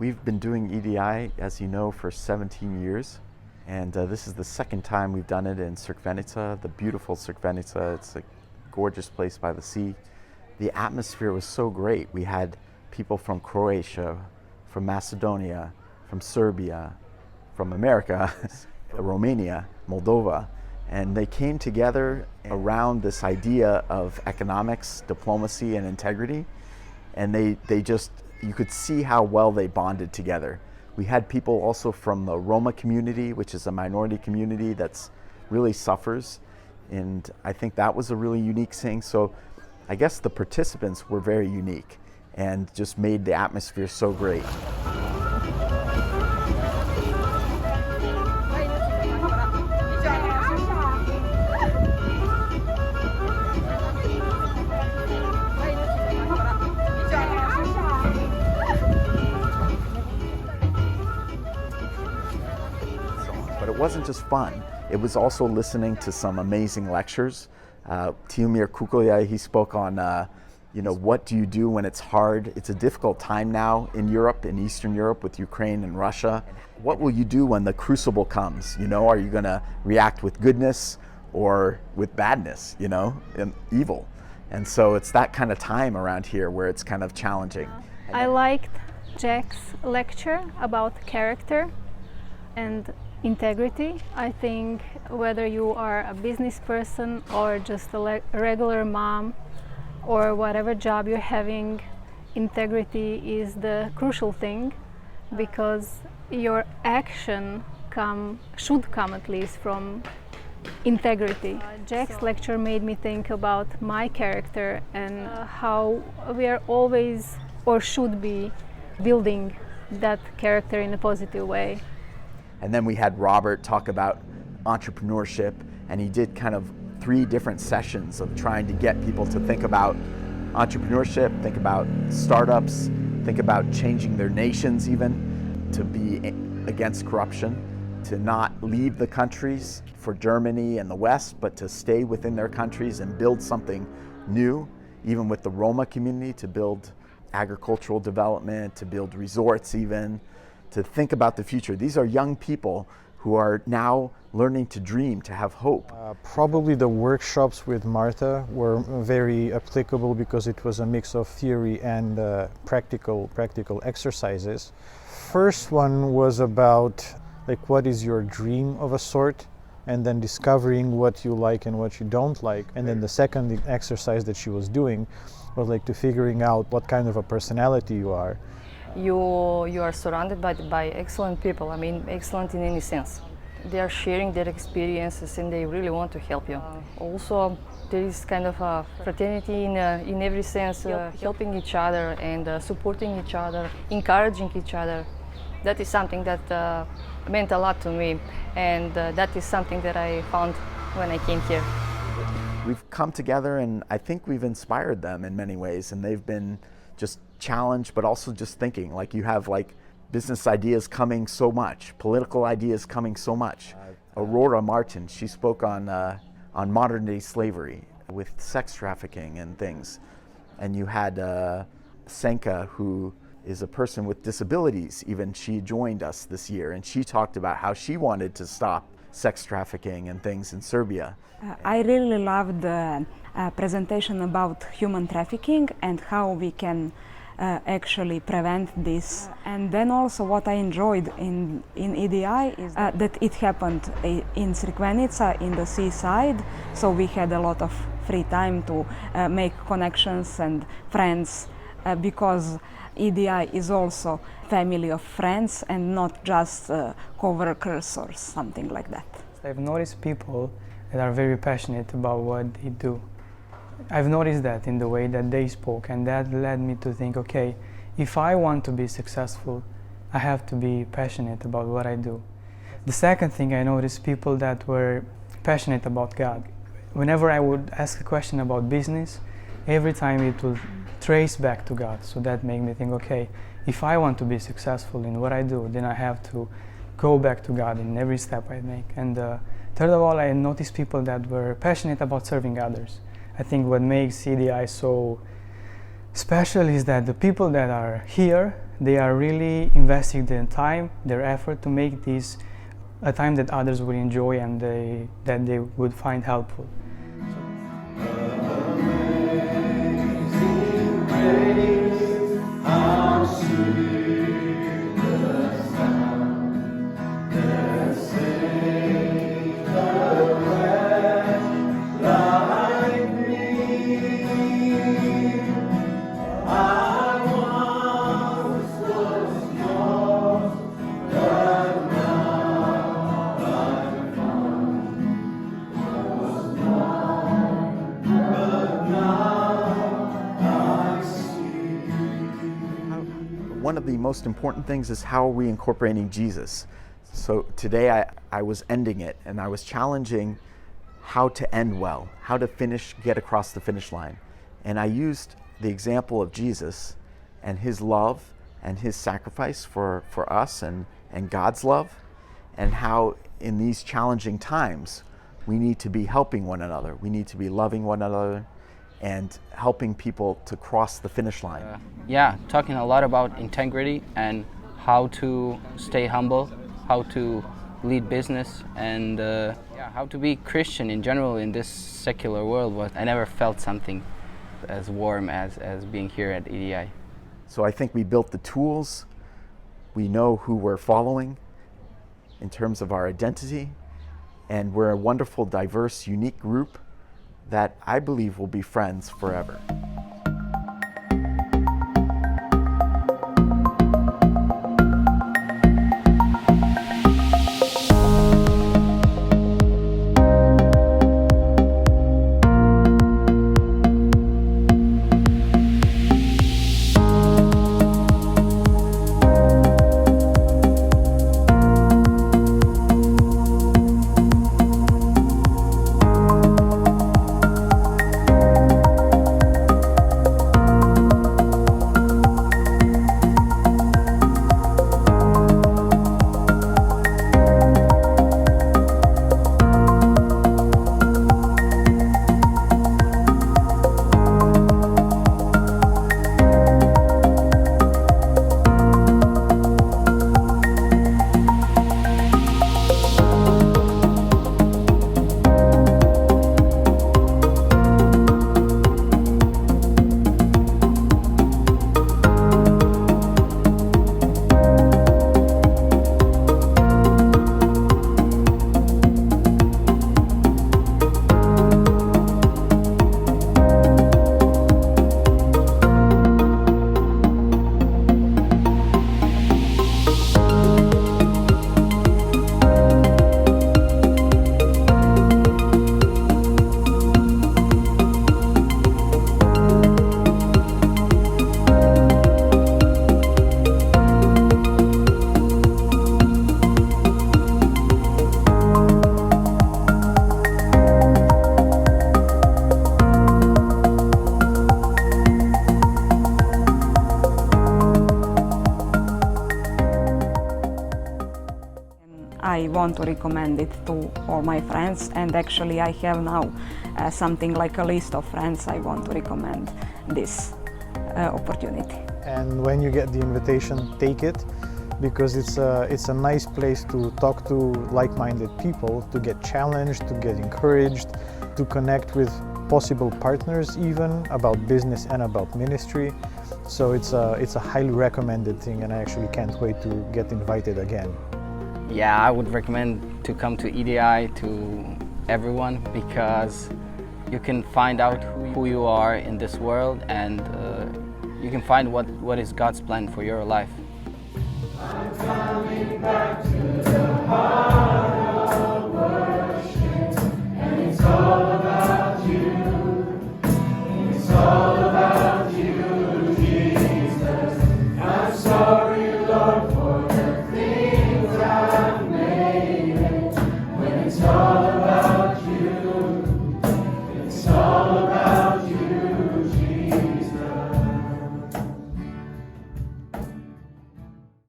We've been doing EDI, as you know, for 17 years. And this is the second time we've done it in Crikvenica, the beautiful Crikvenica. It's a gorgeous place by the sea. The atmosphere was so great. We had people from Croatia, from Macedonia, from Serbia, from America, Romania, Moldova, and they came together around this idea of economics, diplomacy, and integrity. And they just, you could see how well they bonded together. We had people also from the Roma community, which is a minority community that's really suffers. And I think that was a really unique thing. So I guess the participants were very unique and just made the atmosphere so great. But it wasn't just fun. It was also listening to some amazing lectures. Tihomir Kukolja, he spoke on, what do you do when it's hard? It's a difficult time now in Europe, in Eastern Europe, with Ukraine and Russia. What will you do when the crucible comes? Are you going to react with goodness or with badness, and evil? And so it's that kind of time around here where it's kind of challenging. I liked Jack's lecture about character and integrity. I think whether you are a business person or just a regular mom or whatever job you're having, integrity is the crucial thing, because your action should come at least from integrity. Jack's lecture made me think about my character and how we are always or should be building that character in a positive way. And then we had Robert talk about entrepreneurship, and he did kind of 3 different sessions of trying to get people to think about entrepreneurship, think about startups, think about changing their nations even, to be against corruption, to not leave the countries for Germany and the West, but to stay within their countries and build something new, even with the Roma community, to build agricultural development, to build resorts even, to think about the future. These are young people who are now learning to dream, to have hope. Probably the workshops with Marta were very applicable because it was a mix of theory and practical exercises. First one was about what is your dream of a sort, and then discovering what you like and what you don't like. And then the second exercise that she was doing was to figuring out what kind of a personality you are. You are surrounded by excellent people, excellent in any sense. They are sharing their experiences and they really want to help you. Also, there is kind of a fraternity in every sense, helping each other and supporting each other, encouraging each other. That is something that meant a lot to me, and that is something that I found when I came here. We've come together and I think we've inspired them in many ways, and they've been just challenged, but also just thinking. You have business ideas coming so much, political ideas coming so much. Aurora Martin, she spoke on modern day slavery with sex trafficking and things. And you had Senka, who is a person with disabilities, even she joined us this year, and she talked about how she wanted to stop sex trafficking and things in Serbia. I really loved the presentation about human trafficking and how we can actually prevent this. And then also what I enjoyed in EDI is that it happened in Crikvenica, in the seaside, so we had a lot of free time to make connections and friends, because EDI is also family of friends and not just co-workers or something like that. I've noticed people that are very passionate about what they do. I've noticed that in the way that they spoke, and that led me to think, okay, if I want to be successful, I have to be passionate about what I do. The second thing, I noticed people that were passionate about God. Whenever I would ask a question about business, every time it would trace back to God. So that made me think, okay, if I want to be successful in what I do, then I have to go back to God in every step I make. And third of all, I noticed people that were passionate about serving others. I think what makes EDI so special is that the people that are here They are really investing their time, their effort to make this a time that others will enjoy and that they would find helpful. One of the most important things is how are we incorporating Jesus. So today I was ending it, and I was challenging how to end well, how to get across the finish line. And I used the example of Jesus and his love and his sacrifice for us and God's love, and how in these challenging times we need to be helping one another. We need to be loving one another and helping people to cross the finish line. Talking a lot about integrity and how to stay humble, how to lead business, and how to be Christian in general in this secular world. I never felt something as warm as being here at EDI. So I think we built the tools, we know who we're following in terms of our identity, and we're a wonderful, diverse, unique group that I believe will be friends forever. I want to recommend it to all my friends, and actually I have now something like a list of friends I want to recommend this opportunity. And when you get the invitation, take it, because it's a nice place to talk to like-minded people, to get challenged, to get encouraged, to connect with possible partners even about business and about ministry. So it's a highly recommended thing, and I actually can't wait to get invited again. Yeah, I would recommend to come to EDI to everyone, because you can find out who you are in this world, and you can find what is God's plan for your life. I'm coming back to